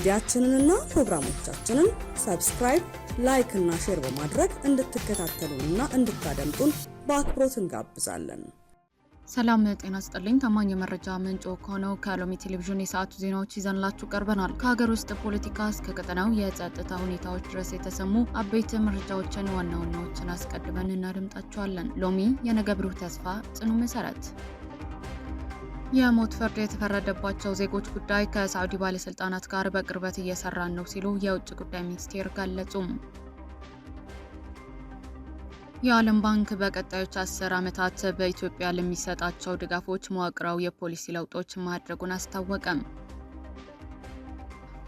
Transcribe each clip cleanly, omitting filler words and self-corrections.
ሚዲያችንንና ፕሮግራሞቻችንን ሰብስክራይብ፣ ላይክ እና ሼር በማድረግ እንድትከታተሉንና እንድታደምጡን በአክብሮት እንጋብዛለን። ሰላም ጤና ይስጥልኝ። ታማኝ የመረጃ ምንጭ ከሆነው ከሎሚ ቴሌቪዥን የሰዓቱ ዜናዎች ይዘንላችሁ ቀርበናል። ከሀገር ውስጥ ፖለቲካ እስከ ቀጠናው የጸጥታ ሁኔታዎች ድረስ የተሰሙ አበይት መረጃዎችን ዋና ዋናዎችን አስቀድመን እናደምጣችኋለን። ሎሚ የነገ ብሩህ ተስፋ ጽኑ መሰረት። የሞት ፍርድ የተፈረደባቸው ዜጎች ጉዳይ ከሳዑዲ ባለስልጣናት ጋር በቅርበት እየሰራን ነው ሲሉ የውጭ ጉዳይ ሚኒስቴር ገለጹ። የዓለም ባንክ በቀጣዮች 10 ዓመታት በኢትዮጵያ ለሚሰጣቸው ድጋፎች መዋቅራዊ የፖሊሲ ለውጦች ማድረጉን አስታወቀ።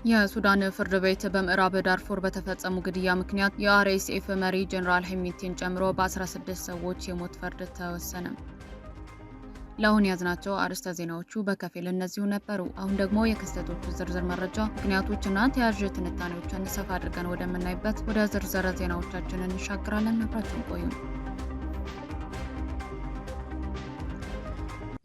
የሱዳን ፍርድ ቤት በምዕራብ ዳርፉር በተፈጸሙ ግድያ ምክንያት የአርኤስኤፍ መሪ ጀነራል ሄሚቲን ጨምሮ በ16 ሰዎች የሞት ፍርድ ተወሰነ። ለአሁን ያዝናቸው አርዕስተ ዜናዎቹ በከፊል እነዚሁ ነበሩ። አሁን ደግሞ የክስተቶቹ ዝርዝር መረጃ፣ ምክንያቶችና ተያያዥ ትንታኔዎችን ሰፋ አድርገን ወደምናይበት ወደ ዝርዝር ዜናዎቻችን እንሻገራለን። አብራችሁን ቆዩ።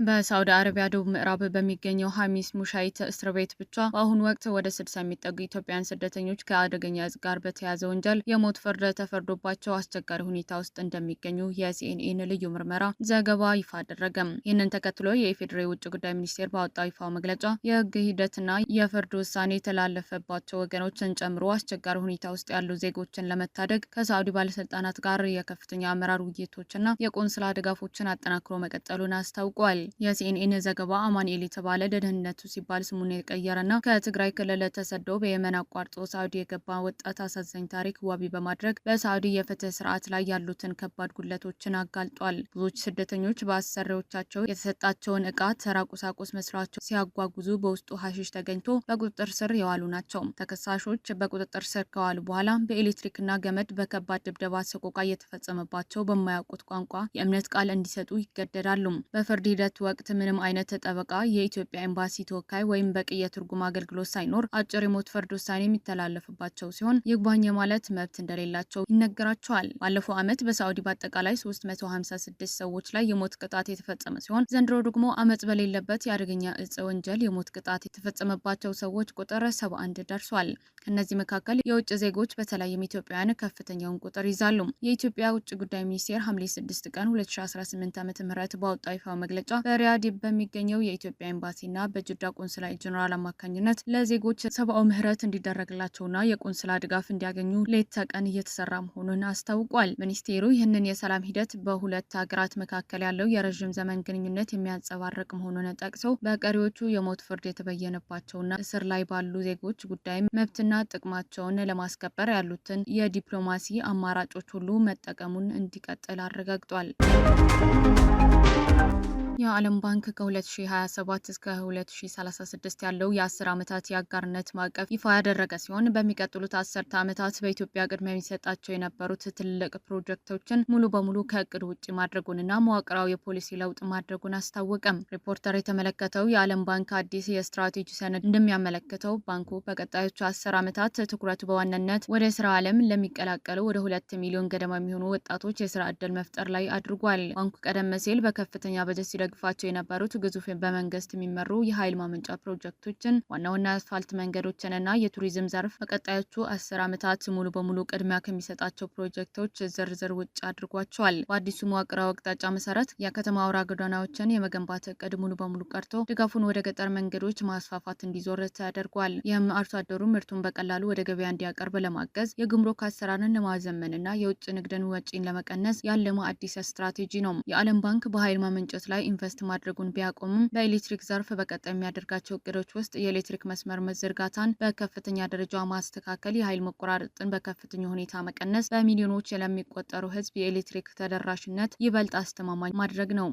በሳውዲ አረቢያ ደቡብ ምዕራብ በሚገኘው ሀሚስ ሙሻይት እስር ቤት ብቻ በአሁኑ ወቅት ወደ 60 የሚጠጉ ኢትዮጵያውያን ስደተኞች ከአደገኛ እጽ ጋር በተያያዘ ወንጀል የሞት ፍርድ ተፈርዶባቸው አስቸጋሪ ሁኔታ ውስጥ እንደሚገኙ የሲኤንኤን ልዩ ምርመራ ዘገባ ይፋ አደረገም። ይህንን ተከትሎ የኢፌዴሪ ውጭ ጉዳይ ሚኒስቴር ባወጣው ይፋው መግለጫ የህግ ሂደትና የፍርድ ውሳኔ የተላለፈባቸው ወገኖችን ጨምሮ አስቸጋሪ ሁኔታ ውስጥ ያሉ ዜጎችን ለመታደግ ከሳውዲ ባለስልጣናት ጋር የከፍተኛ አመራር ውይይቶችና የቆንስላ ድጋፎችን አጠናክሮ መቀጠሉን አስታውቋል። የሲኤንኤን ዘገባ አማኑኤል የተባለ ለደህንነቱ ሲባል ስሙን የቀየረና ከትግራይ ክልል ተሰዶ በየመን አቋርጦ ሳውዲ የገባ ወጣት አሳዛኝ ታሪክ ዋቢ በማድረግ በሳውዲ የፍትህ ስርዓት ላይ ያሉትን ከባድ ጉድለቶችን አጋልጧል። ብዙዎች ስደተኞች በአሰሪዎቻቸው የተሰጣቸውን እቃ ተራ ቁሳቁስ መስሏቸው ሲያጓጉዙ በውስጡ ሀሺሽ ተገኝቶ በቁጥጥር ስር የዋሉ ናቸው። ተከሳሾች በቁጥጥር ስር ከዋሉ በኋላ በኤሌክትሪክና ገመድ በከባድ ድብደባ ሰቆቃ እየተፈጸመባቸው በማያውቁት ቋንቋ የእምነት ቃል እንዲሰጡ ይገደዳሉ። በፍርድ ሂደት ወቅት ምንም አይነት ጠበቃ፣ የኢትዮጵያ ኤምባሲ ተወካይ ወይም በቂ የትርጉም አገልግሎት ሳይኖር አጭር የሞት ፍርድ ውሳኔ የሚተላለፍባቸው ሲሆን ይግባኝ ማለት መብት እንደሌላቸው ይነገራቸዋል። ባለፈው ዓመት በሳዑዲ በአጠቃላይ 356 ሰዎች ላይ የሞት ቅጣት የተፈጸመ ሲሆን ዘንድሮ ደግሞ አመጽ በሌለበት የአደገኛ እጽ ወንጀል የሞት ቅጣት የተፈጸመባቸው ሰዎች ቁጥር 71 ደርሷል። ከነዚህ መካከል የውጭ ዜጎች በተለይም ኢትዮጵያውያን ከፍተኛውን ቁጥር ይዛሉ። የኢትዮጵያ ውጭ ጉዳይ ሚኒስቴር ሐምሌ 6 ቀን 2018 ዓ.ም ባወጣው ይፋው መግለጫ በሪያድ በሚገኘው የኢትዮጵያ ኤምባሲና በጅዳ ቆንስላ ጀነራል አማካኝነት ለዜጎች ሰብአዊ ምህረት እንዲደረግላቸውና የቆንስላ ድጋፍ እንዲያገኙ ሌት ተቀን እየተሰራ መሆኑን አስታውቋል። ሚኒስቴሩ ይህንን የሰላም ሂደት በሁለት ሀገራት መካከል ያለው የረዥም ዘመን ግንኙነት የሚያንጸባርቅ መሆኑን ጠቅሰው በቀሪዎቹ የሞት ፍርድ የተበየነባቸውና እስር ላይ ባሉ ዜጎች ጉዳይም መብትና ጥቅማቸውን ለማስከበር ያሉትን የዲፕሎማሲ አማራጮች ሁሉ መጠቀሙን እንዲቀጥል አረጋግጧል። የዓለም ባንክ ከ2027 እስከ 2036 ያለው የ10 ዓመታት የአጋርነት ማዕቀፍ ይፋ ያደረገ ሲሆን በሚቀጥሉት 10 ዓመታት በኢትዮጵያ ቅድሚያ የሚሰጣቸው የነበሩት ትልቅ ፕሮጀክቶችን ሙሉ በሙሉ ከእቅድ ውጭ ማድረጉንና መዋቅራዊ የፖሊሲ ለውጥ ማድረጉን አስታወቀም። ሪፖርተር የተመለከተው የዓለም ባንክ አዲስ የስትራቴጂ ሰነድ እንደሚያመለክተው ባንኩ በቀጣዮቹ 10 ዓመታት ትኩረቱ በዋናነት ወደ ስራ ዓለም ለሚቀላቀሉ ወደ 2 ሚሊዮን ገደማ የሚሆኑ ወጣቶች የስራ ዕድል መፍጠር ላይ አድርጓል። ባንኩ ቀደም ሲል በከፍተኛ በጀት ደግፋቸው የነበሩት ግዙፍ በመንግስት የሚመሩ የኃይል ማመንጫ ፕሮጀክቶችን፣ ዋና አስፋልት መንገዶችንና የቱሪዝም ዘርፍ በቀጣዮቹ 10 ዓመታት ሙሉ በሙሉ ቅድሚያ ከሚሰጣቸው ፕሮጀክቶች ዝርዝር ውጭ አድርጓቸዋል። በአዲሱ መዋቅራዊ አቅጣጫ መሰረት የከተማ አውራ ጎዳናዎችን የመገንባት እቅድ ሙሉ በሙሉ ቀርቶ ድጋፉን ወደ ገጠር መንገዶች ማስፋፋት እንዲዞር ተደርጓል። ይህም አርሶ አደሩ ምርቱን በቀላሉ ወደ ገበያ እንዲያቀርብ ለማገዝ፣ የጉምሩክ አሰራርን ለማዘመንና የውጭ ንግድን ወጪን ለመቀነስ ያለመ አዲስ ስትራቴጂ ነው። የዓለም ባንክ በኃይል ማመንጨት ላይ ኢንቨስት ማድረጉን ቢያቆምም በኤሌክትሪክ ዘርፍ በቀጣይ የሚያደርጋቸው እቅዶች ውስጥ የኤሌክትሪክ መስመር መዘርጋታን በከፍተኛ ደረጃ ማስተካከል፣ የኃይል መቆራረጥን በከፍተኛ ሁኔታ መቀነስ፣ በሚሊዮኖች ለሚቆጠሩ ሕዝብ የኤሌክትሪክ ተደራሽነት ይበልጥ አስተማማኝ ማድረግ ነው።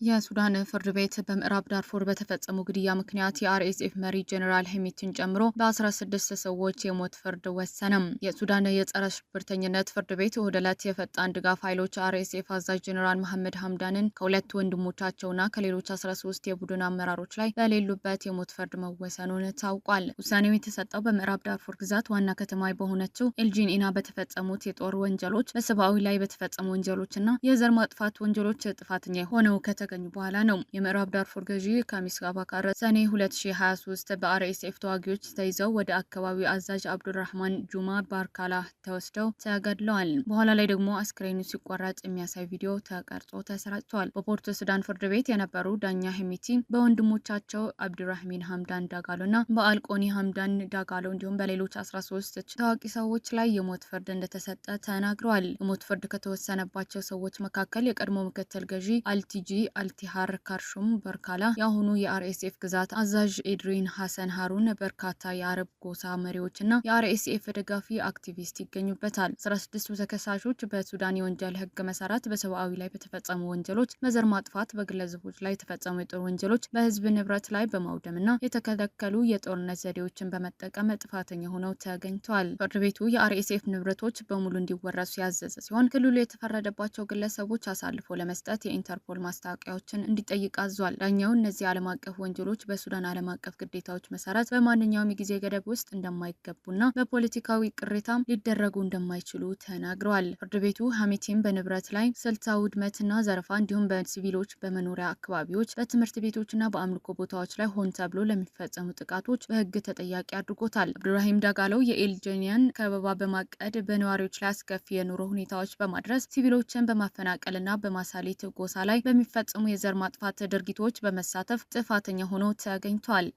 የሱዳን ፍርድ ቤት በምዕራብ ዳርፉር በተፈጸሙ ግድያ ምክንያት የአርኤስኤፍ መሪ ጀነራል ሄሚቲን ጨምሮ በ16 ሰዎች የሞት ፍርድ ወሰነም። የሱዳን የጸረ ሽብርተኝነት ፍርድ ቤት እሁድ ዕለት የፈጣን ድጋፍ ኃይሎች አርኤስኤፍ አዛዥ ጀነራል መሐመድ ሐምዳንን ከሁለት ወንድሞቻቸውና ከሌሎች 13 የቡድን አመራሮች ላይ በሌሉበት የሞት ፍርድ መወሰኑን ታውቋል። ውሳኔው የተሰጠው በምዕራብ ዳርፉር ግዛት ዋና ከተማ በሆነችው ኤልጂኒና በተፈጸሙት የጦር ወንጀሎች፣ በሰብአዊ ላይ በተፈጸሙ ወንጀሎችና የዘር ማጥፋት ወንጀሎች ጥፋተኛ ሆነው ከተገኙ በኋላ ነው። የምዕራብ ዳርፉር ገዢ ካሚስ አባካር ሰኔ 2023 በአርኤስኤፍ ተዋጊዎች ተይዘው ወደ አካባቢው አዛዥ አብዱራህማን ጁማ ባርካላ ተወስደው ተገድለዋል። በኋላ ላይ ደግሞ አስክሬኑ ሲቆራጭ የሚያሳይ ቪዲዮ ተቀርጾ ተሰራጭቷል። በፖርት ሱዳን ፍርድ ቤት የነበሩ ዳኛ ሄሚቲ በወንድሞቻቸው አብዱራህሚን ሀምዳን ዳጋሎና በአልቆኒ ሀምዳን ዳጋሎ እንዲሁም በሌሎች 13 ታዋቂ ሰዎች ላይ የሞት ፍርድ እንደተሰጠ ተናግረዋል። የሞት ፍርድ ከተወሰነባቸው ሰዎች መካከል የቀድሞ ምክትል ገዢ አልቲጂ አልቲሃር ካርሹም በርካላ፣ የአሁኑ የአርኤስኤፍ ግዛት አዛዥ ኤድሪን ሀሰን ሃሩን፣ በርካታ የአረብ ጎሳ መሪዎችና የአርኤስኤፍ ደጋፊ አክቲቪስት ይገኙበታል። 16ቱ ተከሳሾች በሱዳን የወንጀል ህግ መሰረት በሰብአዊ ላይ በተፈጸሙ ወንጀሎች፣ በዘር ማጥፋት፣ በግለሰቦች ላይ የተፈጸሙ የጦር ወንጀሎች፣ በህዝብ ንብረት ላይ በማውደምና የተከለከሉ የጦርነት ዘዴዎችን በመጠቀም ጥፋተኛ ሆነው ተገኝተዋል። ፍርድ ቤቱ የአርኤስኤፍ ንብረቶች በሙሉ እንዲወረሱ ያዘዘ ሲሆን ክልሉ የተፈረደባቸው ግለሰቦች አሳልፎ ለመስጠት የኢንተርፖል ማስታወቂያዎችን እንዲጠይቅ አዟል። ዳኛው እነዚህ ዓለም አቀፍ ወንጀሎች በሱዳን ዓለም አቀፍ ግዴታዎች መሰረት በማንኛውም የጊዜ ገደብ ውስጥ እንደማይገቡና በፖለቲካዊ ቅሬታም ሊደረጉ እንደማይችሉ ተናግረዋል። ፍርድ ቤቱ ሀሚቲም በንብረት ላይ ስልታዊ ውድመትና ዘረፋ እንዲሁም በሲቪሎች በመኖሪያ አካባቢዎች፣ በትምህርት ቤቶችና በአምልኮ ቦታዎች ላይ ሆን ተብሎ ለሚፈጸሙ ጥቃቶች በህግ ተጠያቂ አድርጎታል። አብዱራሂም ዳጋሎ የኤልጀኒያን ከበባ በማቀድ በነዋሪዎች ላይ አስከፊ የኑሮ ሁኔታዎች በማድረስ ሲቪሎችን በማፈናቀልና በማሳሌት ጎሳ ላይ በሚፈጸሙ የዘር ማጥፋት ድርጊቶች በመሳተፍ ጥፋተኛ ሆኖ ተገኝቷል።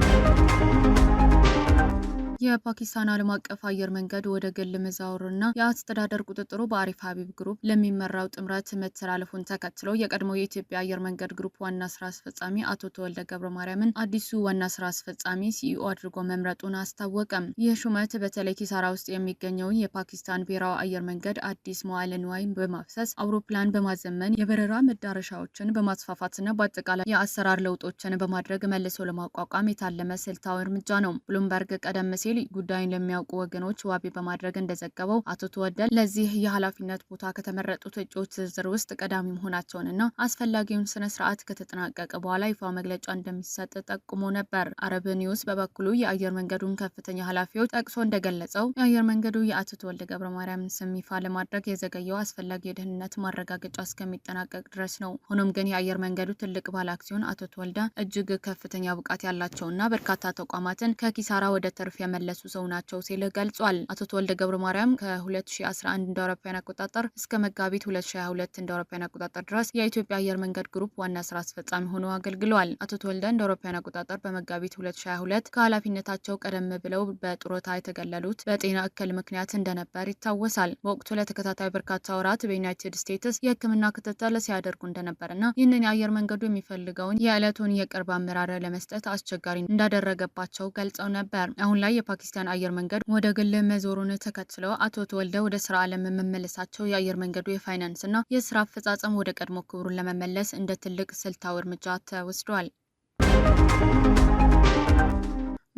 የፓኪስታን ዓለም አቀፍ አየር መንገድ ወደ ግል መዛወርና የአስተዳደር ቁጥጥሩ በአሪፍ ሀቢብ ግሩፕ ለሚመራው ጥምረት መተላለፉን ተከትሎ የቀድሞው የኢትዮጵያ አየር መንገድ ግሩፕ ዋና ስራ አስፈጻሚ አቶ ተወልደ ገብረ ማርያምን አዲሱ ዋና ስራ አስፈጻሚ ሲኢኦ አድርጎ መምረጡን አስታወቀም። ይህ ሹመት በተለይ ኪሳራ ውስጥ የሚገኘውን የፓኪስታን ብሔራዊ አየር መንገድ አዲስ መዋዕለ ንዋይ በማፍሰስ አውሮፕላን በማዘመን የበረራ መዳረሻዎችን በማስፋፋትና በአጠቃላይ የአሰራር ለውጦችን በማድረግ መልሶ ለማቋቋም የታለመ ስልታዊ እርምጃ ነው። ብሉምበርግ ቀደም ሲል ጉዳዩን ለሚያውቁ ወገኖች ዋቢ በማድረግ እንደዘገበው አቶ ተወልደ ለዚህ የኃላፊነት ቦታ ከተመረጡት እጩዎች ዝርዝር ውስጥ ቀዳሚ መሆናቸውንና አስፈላጊውን ስነ ስርዓት ከተጠናቀቀ በኋላ ይፋ መግለጫ እንደሚሰጥ ጠቁሞ ነበር። አረብ ኒውስ በበኩሉ የአየር መንገዱን ከፍተኛ ኃላፊዎች ጠቅሶ እንደገለጸው የአየር መንገዱ የአቶ ተወልደ ገብረ ማርያምን ስም ይፋ ለማድረግ የዘገየው አስፈላጊ የደህንነት ማረጋገጫ እስከሚጠናቀቅ ድረስ ነው። ሆኖም ግን የአየር መንገዱ ትልቅ ባለ አክሲዮን አቶ ተወልደ እጅግ ከፍተኛ ብቃት ያላቸውና በርካታ ተቋማትን ከኪሳራ ወደ ትርፍ መለሱ ሰው ናቸው ሲል ገልጿል። አቶ ተወልደ ገብረ ማርያም ከ2011 እንደ አውሮፓውያን አቆጣጠር እስከ መጋቢት 2022 እንደ አውሮፓውያን አቆጣጠር ድረስ የኢትዮጵያ አየር መንገድ ግሩፕ ዋና ስራ አስፈጻሚ ሆነው አገልግለዋል። አቶ ተወልደ እንደ አውሮፓውያን አቆጣጠር በመጋቢት 2022 ከኃላፊነታቸው ቀደም ብለው በጡረታ የተገለሉት በጤና እክል ምክንያት እንደነበር ይታወሳል። በወቅቱ ለተከታታይ በርካታ ወራት በዩናይትድ ስቴትስ የሕክምና ክትትል ሲያደርጉ እንደነበርና ይህንን የአየር መንገዱ የሚፈልገውን የዕለቱን የቅርብ አመራር ለመስጠት አስቸጋሪ እንዳደረገባቸው ገልጸው ነበር። አሁን ላይ የፓኪስታን አየር መንገድ ወደ ግል መዞሩን ተከትለው አቶ ተወልደ ወደ ስራ ዓለም መመለሳቸው የአየር መንገዱ የፋይናንስና የስራ አፈጻጸም ወደ ቀድሞ ክብሩን ለመመለስ እንደ ትልቅ ስልታዊ እርምጃ ተወስዷል።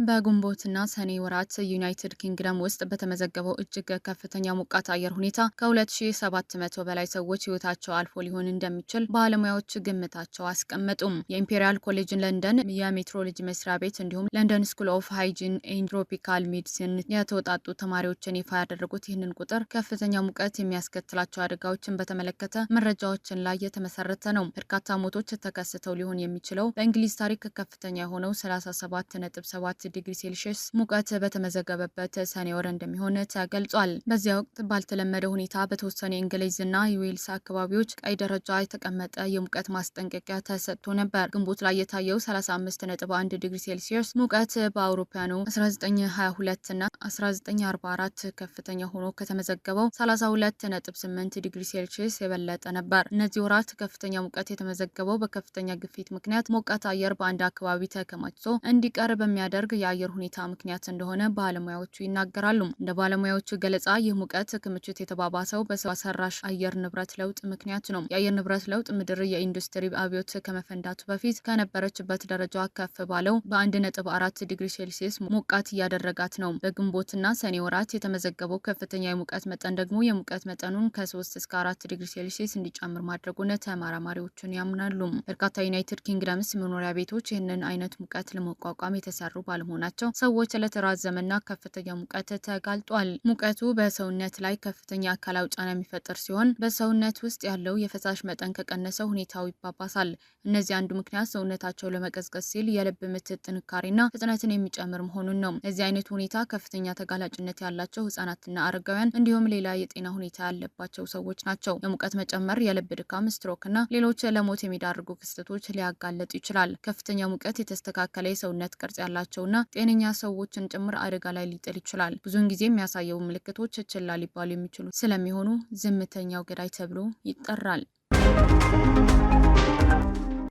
በግንቦትና ሰኔ ወራት ዩናይትድ ኪንግደም ውስጥ በተመዘገበው እጅግ ከፍተኛ ሞቃት አየር ሁኔታ ከ2700 በላይ ሰዎች ህይወታቸው አልፎ ሊሆን እንደሚችል ባለሙያዎች ግምታቸው አስቀመጡም። የኢምፔሪያል ኮሌጅ ለንደን የሜትሮሎጂ መስሪያ ቤት እንዲሁም ለንደን ስኩል ኦፍ ሃይጂን ኤንድ ትሮፒካል ሜዲሲን የተወጣጡ ተማሪዎችን ይፋ ያደረጉት ይህንን ቁጥር ከፍተኛ ሙቀት የሚያስከትላቸው አደጋዎችን በተመለከተ መረጃዎችን ላይ የተመሰረተ ነው። በርካታ ሞቶች ተከስተው ሊሆን የሚችለው በእንግሊዝ ታሪክ ከፍተኛ የሆነው 37.7 ዲግሪ ሴልሺየስ ሙቀት በተመዘገበበት ሰኔ ወር እንደሚሆን ተገልጿል። በዚያ ወቅት ባልተለመደ ሁኔታ በተወሰኑ የእንግሊዝና የዌልስ አካባቢዎች ቀይ ደረጃ የተቀመጠ የሙቀት ማስጠንቀቂያ ተሰጥቶ ነበር። ግንቦት ላይ የታየው 35.1 ዲግሪ ሴልሺየስ ሙቀት በአውሮፓውያኑ 1922 እና 1944 ከፍተኛ ሆኖ ከተመዘገበው 32.8 ዲግሪ ሴልሺየስ የበለጠ ነበር። እነዚህ ወራት ከፍተኛ ሙቀት የተመዘገበው በከፍተኛ ግፊት ምክንያት ሞቃት አየር በአንድ አካባቢ ተከማችቶ እንዲቀር በሚያደርግ የአየር ሁኔታ ምክንያት እንደሆነ ባለሙያዎቹ ይናገራሉ። እንደ ባለሙያዎቹ ገለጻ ይህ ሙቀት ክምችት የተባባሰው በሰው ሰራሽ አየር ንብረት ለውጥ ምክንያት ነው። የአየር ንብረት ለውጥ ምድር የኢንዱስትሪ አብዮት ከመፈንዳቱ በፊት ከነበረችበት ደረጃ ከፍ ባለው በ1.4 ዲግሪ ሴልሲየስ ሞቃት እያደረጋት ነው። በግንቦትና ሰኔ ወራት የተመዘገበው ከፍተኛ የሙቀት መጠን ደግሞ የሙቀት መጠኑን ከ3 እስከ 4 ዲግሪ ሴልሲየስ እንዲጨምር ማድረጉን ተመራማሪዎችን ያምናሉ። በርካታ ዩናይትድ ኪንግደምስ መኖሪያ ቤቶች ይህንን አይነት ሙቀት ለመቋቋም የተሰሩ ባለሙያዎች በመሆናቸው ሰዎች ለተራዘመና ከፍተኛ ሙቀት ተጋልጧል። ሙቀቱ በሰውነት ላይ ከፍተኛ አካላዊ ጫና የሚፈጥር ሲሆን በሰውነት ውስጥ ያለው የፈሳሽ መጠን ከቀነሰ ሁኔታው ይባባሳል። እነዚህ አንዱ ምክንያት ሰውነታቸው ለመቀዝቀዝ ሲል የልብ ምት ጥንካሬና ፍጥነትን የሚጨምር መሆኑን ነው። እዚህ አይነት ሁኔታ ከፍተኛ ተጋላጭነት ያላቸው ህጻናትና አረጋውያን እንዲሁም ሌላ የጤና ሁኔታ ያለባቸው ሰዎች ናቸው። የሙቀት መጨመር የልብ ድካም፣ ስትሮክና ሌሎች ለሞት የሚዳርጉ ክስተቶች ሊያጋለጡ ይችላል። ከፍተኛ ሙቀት የተስተካከለ የሰውነት ቅርጽ ያላቸውና ጤነኛ ሰዎችን ጭምር አደጋ ላይ ሊጥል ይችላል። ብዙውን ጊዜ የሚያሳየው ምልክቶች ችላ ሊባሉ የሚችሉ ስለሚሆኑ ዝምተኛው ገዳይ ተብሎ ይጠራል።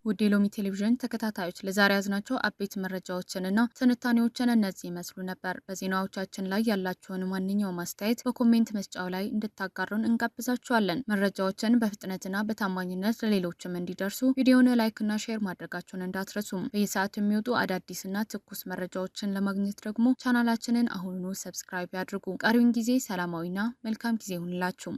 ውድ የሎሚ ቴሌቪዥን ተከታታዮች ለዛሬ ያዝናቸው አበይት መረጃዎችንና ትንታኔዎችን እነዚህ ይመስሉ ነበር። በዜናዎቻችን ላይ ያላችሁን ማንኛውም አስተያየት በኮሜንት መስጫው ላይ እንድታጋሩን እንጋብዛችኋለን። መረጃዎችን በፍጥነትና በታማኝነት ለሌሎችም እንዲደርሱ ቪዲዮውን ላይክና ሼር ማድረጋችሁን እንዳትረሱም። በየሰዓቱ የሚወጡ አዳዲስና ትኩስ መረጃዎችን ለማግኘት ደግሞ ቻናላችንን አሁኑኑ ሰብስክራይብ ያድርጉ። ቀሪውን ጊዜ ሰላማዊና መልካም ጊዜ ይሁንላችሁ።